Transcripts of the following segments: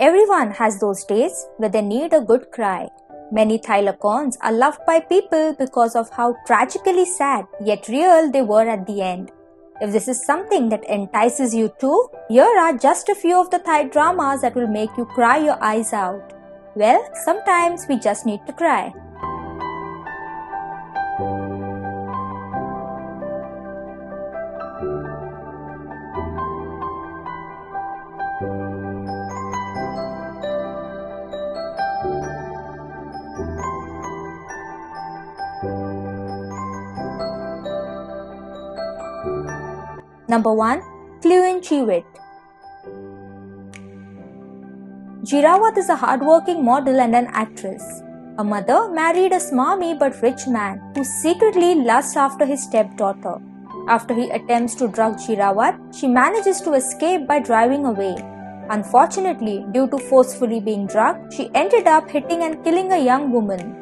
Everyone has those days where they need a good cry. Many Thai Lakorns are loved by people because of how tragically sad yet real they were at the end. If this is something that entices you too, here are just a few of the Thai dramas that will make you cry your eyes out. Well, sometimes we just need to cry. Number 1. Kleun Cheewit. Jirawat is a hardworking model and an actress. Her mother married a smarmy but rich man who secretly lusts after his stepdaughter. After he attempts to drug Jirawat, she manages to escape by driving away. Unfortunately, due to forcefully being drugged, she ended up hitting and killing a young woman.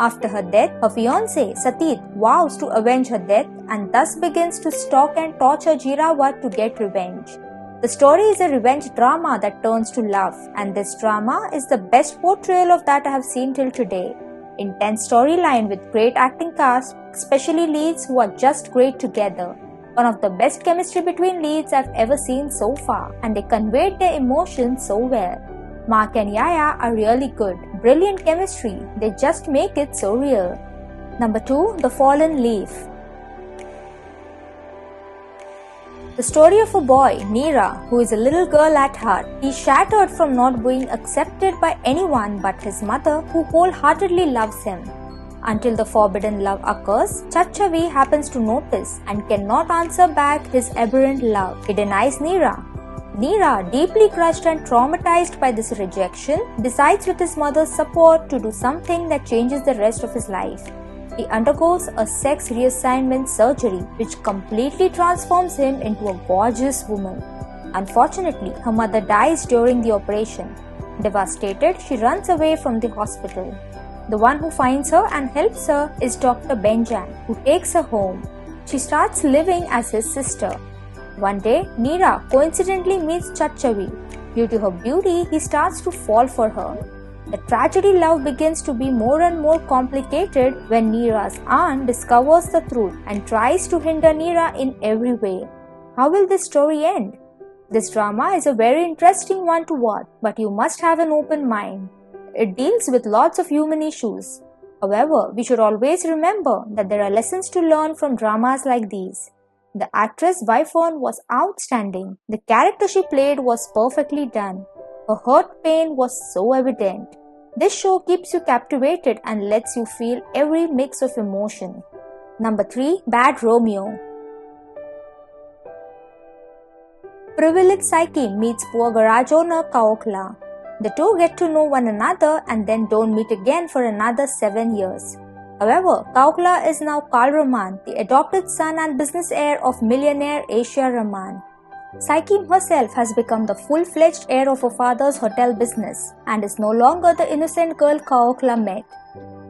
After her death, her fiancé, Satit, vows to avenge her death and thus begins to stalk and torture Jirawat to get revenge. The story is a revenge drama that turns to love, and this drama is the best portrayal of that I have seen till today. Intense storyline with great acting cast, especially leads who are just great together. One of the best chemistry between leads I've ever seen so far, and they conveyed their emotions so well. Mark and Yaya are really good. Brilliant chemistry. They just make it so real. Number 2. The Fallen Leaf. The story of a boy, Neera, who is a little girl at heart. He's shattered from not being accepted by anyone but his mother, who wholeheartedly loves him. Until the forbidden love occurs, Chachavi happens to notice and cannot answer back his aberrant love. He denies Neera. Neera, deeply crushed and traumatized by this rejection, decides with his mother's support to do something that changes the rest of his life. He undergoes a sex reassignment surgery which completely transforms him into a gorgeous woman. Unfortunately, her mother dies during the operation. Devastated, she runs away from the hospital. The one who finds her and helps her is Dr. Benjan, who takes her home. She starts living as his sister. One day, Neera coincidentally meets Chachavi. Due to her beauty, he starts to fall for her. The tragedy love begins to be more and more complicated when Neera's aunt discovers the truth and tries to hinder Neera in every way. How will this story end? This drama is a very interesting one to watch, but you must have an open mind. It deals with lots of human issues. However, we should always remember that there are lessons to learn from dramas like these. The actress Vaifon was outstanding. The character she played was perfectly done. Her hurt pain was so evident. This show keeps you captivated and lets you feel every mix of emotion. Number 3. Bad Romeo. Privileged Psyche meets poor garage owner Kaokla. The two get to know one another and then don't meet again for another 7 years. However, Kaokla is now Karl Rahman, the adopted son and business heir of millionaire Asia Rahman. Psyche herself has become the full-fledged heir of her father's hotel business and is no longer the innocent girl Kaokla met.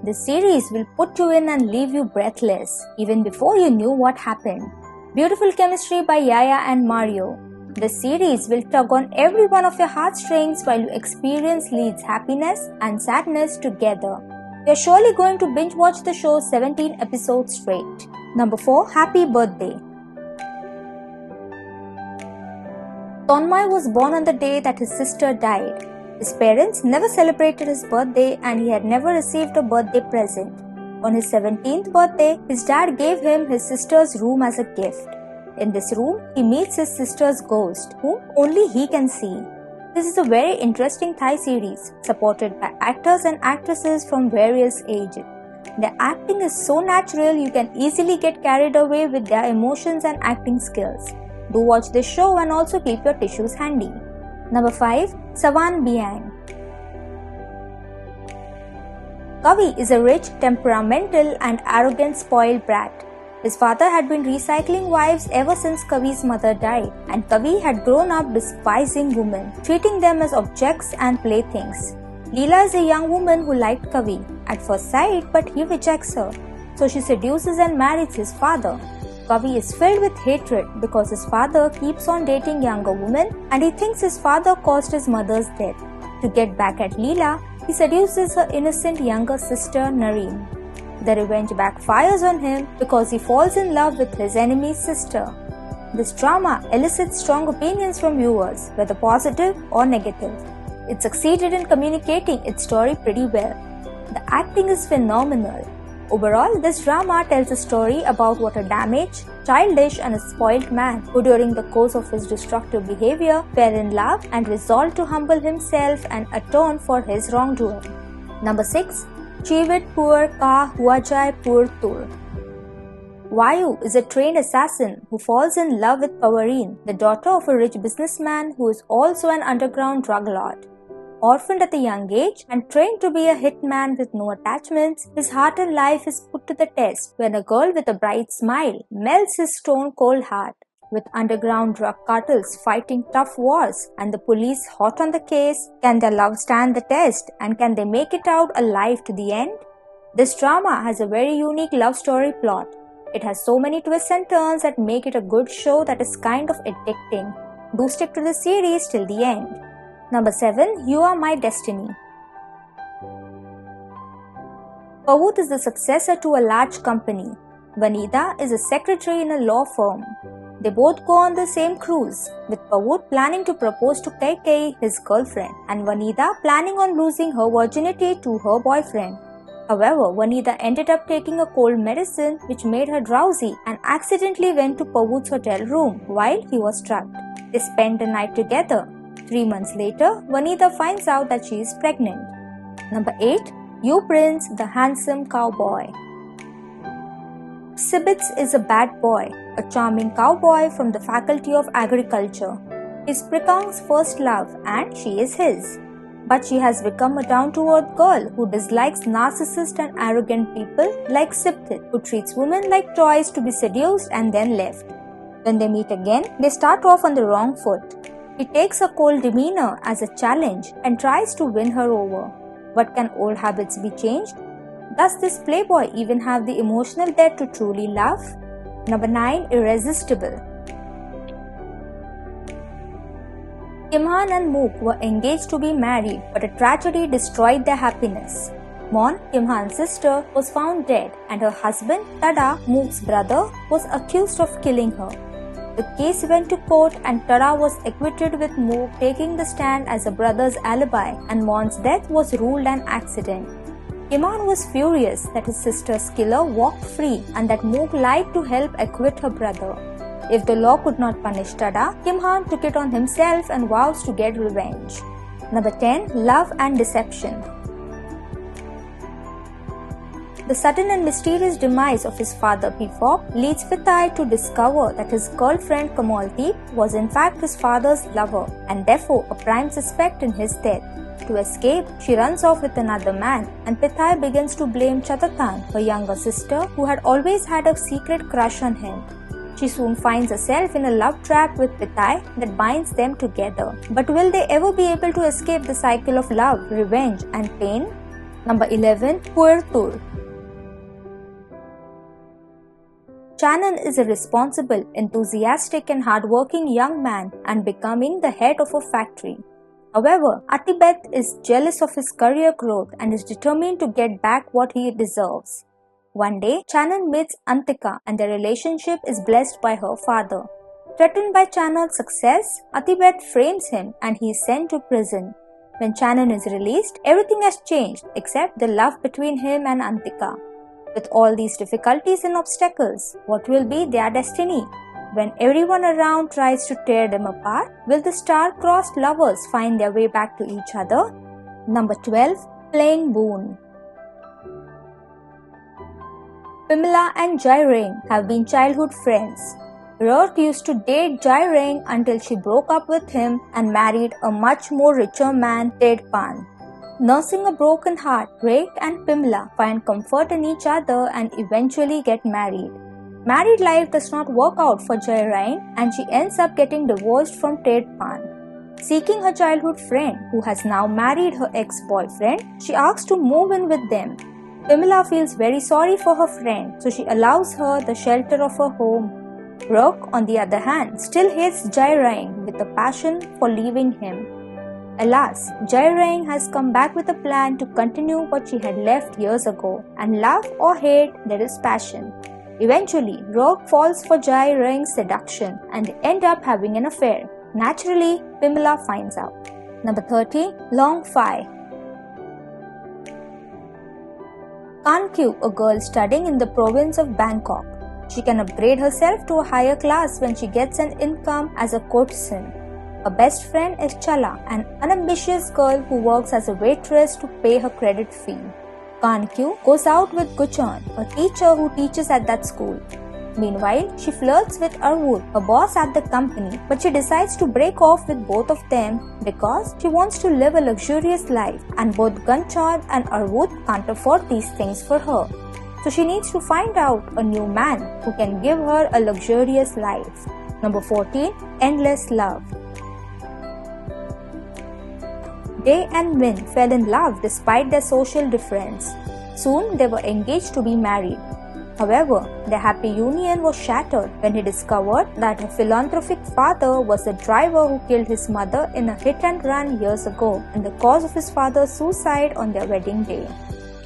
This series will put you in and leave you breathless, even before you knew what happened. Beautiful chemistry by Yaya and Mario. This series will tug on every one of your heartstrings while you experience leads' happiness and sadness together. You're surely going to binge watch the show 17 episodes straight. Number 4. Happy Birthday. Tonmai was born on the day that his sister died. His parents never celebrated his birthday and he had never received a birthday present. On his 17th birthday, his dad gave him his sister's room as a gift. In this room, he meets his sister's ghost, whom only he can see. This is a very interesting Thai series, supported by actors and actresses from various ages. Their acting is so natural you can easily get carried away with their emotions and acting skills. Do watch this show and also keep your tissues handy. Number 5. Sawan Biang. Kavi is a rich, temperamental and arrogant spoiled brat. His father had been recycling wives ever since Kavi's mother died, and Kavi had grown up despising women, treating them as objects and playthings. Leela is a young woman who liked Kavi at first sight, but he rejects her, so she seduces and marries his father. Kavi is filled with hatred because his father keeps on dating younger women and he thinks his father caused his mother's death. To get back at Leela, he seduces her innocent younger sister Nareen. The revenge backfires on him because he falls in love with his enemy's sister. This drama elicits strong opinions from viewers, whether positive or negative. It succeeded in communicating its story pretty well. The acting is phenomenal. Overall, this drama tells a story about what a damaged, childish and a spoiled man who during the course of his destructive behavior fell in love and resolved to humble himself and atone for his wrongdoing. Number 6. Cheewit Puer Ka Huajai Puer Tur. Vayu is a trained assassin who falls in love with Pawareen, the daughter of a rich businessman who is also an underground drug lord. Orphaned at a young age and trained to be a hitman with no attachments, his heart and life is put to the test when a girl with a bright smile melts his stone-cold heart. With underground drug cartels fighting tough wars and the police hot on the case, can their love stand the test and can they make it out alive to the end? This drama has a very unique love story plot. It has so many twists and turns that make it a good show that is kind of addicting. Do stick to the series till the end. Number 7. You Are My Destiny. Pawut is the successor to a large company. Vanida is a secretary in a law firm. They both go on the same cruise, with Pawut planning to propose to Kai, his girlfriend, and Vanida planning on losing her virginity to her boyfriend. However, Vanida ended up taking a cold medicine which made her drowsy and accidentally went to Pawut's hotel room while he was trapped. They spent the night together. 3 months later, Vanida finds out that she is pregnant. Number 8. You Prince, the Handsome Cowboy. Sibitz is a bad boy, a charming cowboy from the Faculty of Agriculture. He's Prikang's first love and she is his. But she has become a down-to-earth girl who dislikes narcissist and arrogant people like Sibit, who treats women like toys to be seduced and then left. When they meet again, they start off on the wrong foot. He takes her cold demeanor as a challenge and tries to win her over. But can old habits be changed? Does this playboy even have the emotional depth to truly love? Number 9. Irresistible. Kimhan and Mook were engaged to be married, but a tragedy destroyed their happiness. Mon, Kimhan's sister, was found dead and her husband, Tada, Mook's brother, was accused of killing her. The case went to court and Tada was acquitted with Mook taking the stand as a brother's alibi and Mon's death was ruled an accident. Kimhan was furious that his sister's killer walked free and that Mook lied to help acquit her brother. If the law could not punish Tada, Kimhan took it on himself and vows to get revenge. Number 10. Love and Deception. The sudden and mysterious demise of his father Pifop leads Pitai to discover that his girlfriend Kamaldeep was in fact his father's lover and therefore a prime suspect in his death. To escape, she runs off with another man and Pitai begins to blame Chatatan, her younger sister, who had always had a secret crush on him. She soon finds herself in a love trap with Pitai that binds them together. But will they ever be able to escape the cycle of love, revenge and pain? Number 11. Puer Tur. Channon is a responsible, enthusiastic and hardworking young man and becoming the head of a factory. However, Atibet is jealous of his career growth and is determined to get back what he deserves. One day, Channon meets Antika and their relationship is blessed by her father. Threatened by Channon's success, Atibet frames him and he is sent to prison. When Channon is released, everything has changed except the love between him and Antika. With all these difficulties and obstacles, what will be their destiny? When everyone around tries to tear them apart, will the star-crossed lovers find their way back to each other? Number 12. Plerng Boon. Pimela and Jaireng have been childhood friends. Rourke used to date Jaireng until she broke up with him and married a much more richer man, Tedpan. Nursing a broken heart, Rake and Pimela find comfort in each other and eventually get married. Married life does not work out for Jaireng and she ends up getting divorced from Tedpan. Seeking her childhood friend, who has now married her ex-boyfriend, she asks to move in with them. Pimela feels very sorry for her friend, so she allows her the shelter of her home. Rourke, on the other hand, still hates Jaireng with a passion for leaving him. Alas, Jairang has come back with a plan to continue what she had left years ago, and love or hate, there is passion. Eventually, Rogue falls for Jairang's seduction and they end up having an affair. Naturally, Pimela finds out. Number 30. Lhong Fai. Can Kyu, a girl studying in the province of Bangkok. She can upgrade herself to a higher class when she gets an income as a courtesan. Her best friend is Chala, an unambitious girl who works as a waitress to pay her credit fee. Can Kyu goes out with Guchon, a teacher who teaches at that school. Meanwhile, she flirts with Arwood, a boss at the company, but she decides to break off with both of them because she wants to live a luxurious life, and both Gunchon and Arwood can't afford these things for her. So she needs to find out a new man who can give her a luxurious life. Number 14. Endless Love. Dae and Min fell in love despite their social difference. Soon they were engaged to be married. However, their happy union was shattered when he discovered that her philanthropic father was the driver who killed his mother in a hit-and-run years ago and the cause of his father's suicide on their wedding day.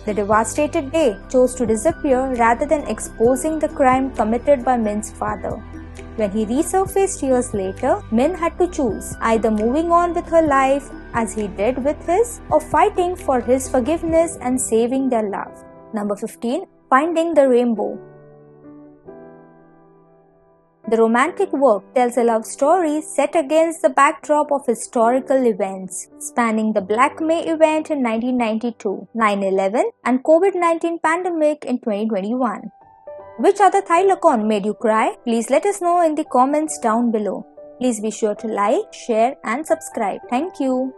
The devastated Dae chose to disappear rather than exposing the crime committed by Min's father. When he resurfaced years later, Min had to choose either moving on with her life as he did with his or fighting for his forgiveness and saving their love. Number 15. Finding the Rainbow. The romantic work tells a love story set against the backdrop of historical events, spanning the Black May event in 1992, 9/11 and COVID-19 pandemic in 2021. Which other Thai Lakorn made you cry? Please let us know in the comments down below. Please be sure to like, share and subscribe. Thank you.